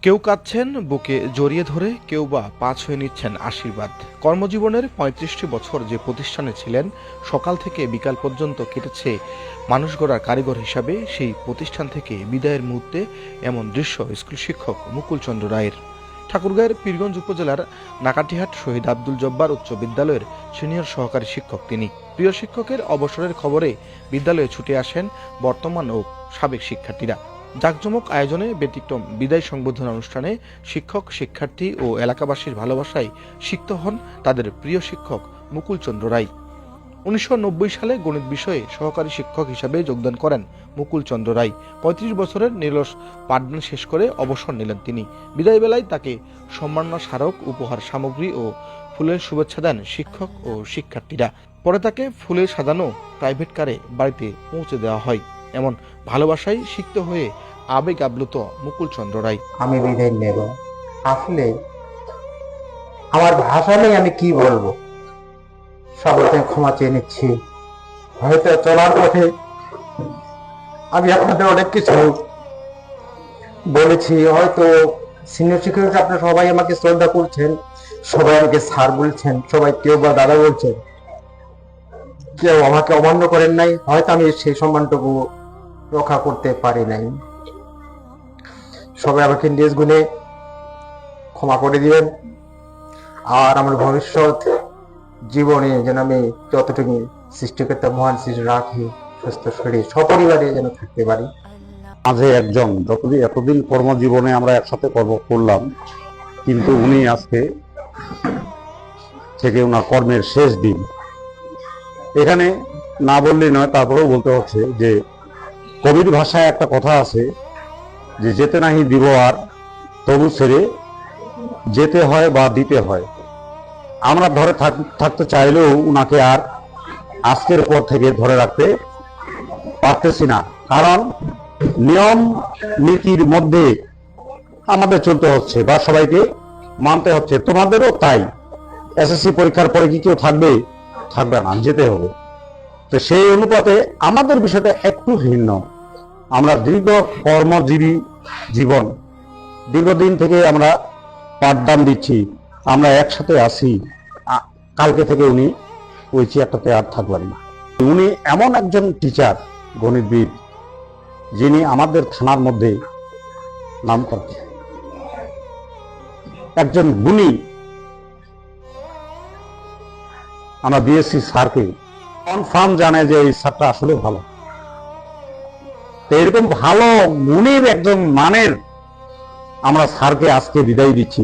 কেউ কাঁদছেন বুকে জড়িয়ে ধরে, কেউ বা পা ছুঁয়ে নিচ্ছেন আশীর্বাদ। কর্মজীবনের ৩৫টি বছর যে প্রতিষ্ঠানে ছিলেন, সকাল থেকে বিকাল পর্যন্ত কেটেছে মানুষ গড়ার কারিগর হিসাবে, সেই প্রতিষ্ঠান থেকে বিদায়ের মুহূর্তে এমন দৃশ্য স্কুল শিক্ষক মুকুল চন্দ্র রায়ের। ঠাকুরগাঁয়ের পীরগঞ্জ উপজেলার নাকাটিহাট শহীদ আব্দুল জব্বার উচ্চ বিদ্যালয়ের সিনিয়র সহকারী শিক্ষক তিনি। প্রিয় শিক্ষকের অবসরের খবরে বিদ্যালয়ে ছুটে আসেন বর্তমান ও সাবেক শিক্ষার্থীরা। জাঁকজমক আয়োজনে ব্যতিক্রম বিদায় সংবর্ধনা অনুষ্ঠানে শিক্ষক, শিক্ষার্থী ও এলাকাবাসীর ভালোবাসায় সিক্ত হন তাদের প্রিয় শিক্ষক মুকুল চন্দ্র রায়। ১৯৯০ সালে গণিত বিষয়ে সহকারী শিক্ষক হিসাবে যোগদান করেন মুকুল চন্দ্র রায়। ৩৫ বছরের নিরলস পাঠদান শেষ করে অবসর নিলেন তিনি। বিদায় বেলায় তাকে সম্মাননা স্মারক, উপহার সামগ্রী ও ফুলের শুভেচ্ছা দেন শিক্ষক ও শিক্ষার্থীরা। পরে তাকে ফুলে সাজানো প্রাইভেট কারে বাড়িতে পৌঁছে দেওয়া হয়। এমন ভালোবাসায় সিক্ত হয়ে আবেগ আপ্লুত মুকুল চন্দ্র রায়। আমি বিদায় নেব, আসলে আমার ভাষা নেই, আমি কি বলবো। সবাইকে ক্ষমা চেয়ে নিচ্ছি। হয়তো চলার পথে আমি আপনাদের অনেক কিছু বলেছি, হয়তো সিনিয়র শিক্ষক আপনারা সবাই আমাকে শ্রদ্ধা করছেন, সবাই আমাকে স্যার বলছেন, সবাই কেউ বা দাদা বলছেন, কেউ আমাকে অমান্য করেন নাই। হয়তো আমি সেই সম্মানটুকু রক্ষা করতে পারি নাই। সবাই আমাকে নিজ গুণে ক্ষমা করে দিবেন। আর আমার ভবিষ্যৎ জীবনে যেন আমি যতটুকু সৃষ্টিকর্তা মহান সৃষ্টি রাখি, সুস্থ শরীর সপরিবারে যেন থাকতে পারি। মাঝে একজন এতদিন কর্মজীবনে আমরা একসাথে কর্ম করলাম, কিন্তু উনি আজকে থেকে ওনার কর্মের শেষ দিন। এখানে না বললেই নয়, তারপরেও বলতে হচ্ছে যে কবির ভাষায় একটা কথা আছে যে যেতে নাহি দিব আর তবু ছেড়ে যেতে হয় বা দিতে হয়। আমরা ধরে থাকতে চাইলেও উনাকে আর আজকের পর থেকে ধরে রাখতে পারতেছি না, কারণ নিয়ম নীতির মধ্যে আমাদের চলতে হচ্ছে বা সবাইকে মানতে হচ্ছে। তোমাদেরও তাই। এসএসসি পরীক্ষার পরে কি কেউ থাকবে? থাকবে না, যেতে হবে। তো সেই অনুপাতে আমাদের বিষয়টা একটু ভিন্ন। আমরা দীর্ঘ কর্মজীবী জীবন, দীর্ঘদিন থেকে আমরা পাঠদান দিচ্ছি, আমরা একসাথে আছি। কালকে থেকে উনি ওই চেয়ারটাতে আর থাকবেন না। উনি এমন একজন টিচার, গণিতবিদ, যিনি আমাদের থানার মধ্যে নাম করেন, একজন গুণী। আমরা বিএসসি স্যারকে কনফার্ম জানে যে এই স্যারটা আসলে ভালো। তো এরকম ভালো গুণীর একজন মানের আমরা স্যারকে আজকে বিদায় দিচ্ছি।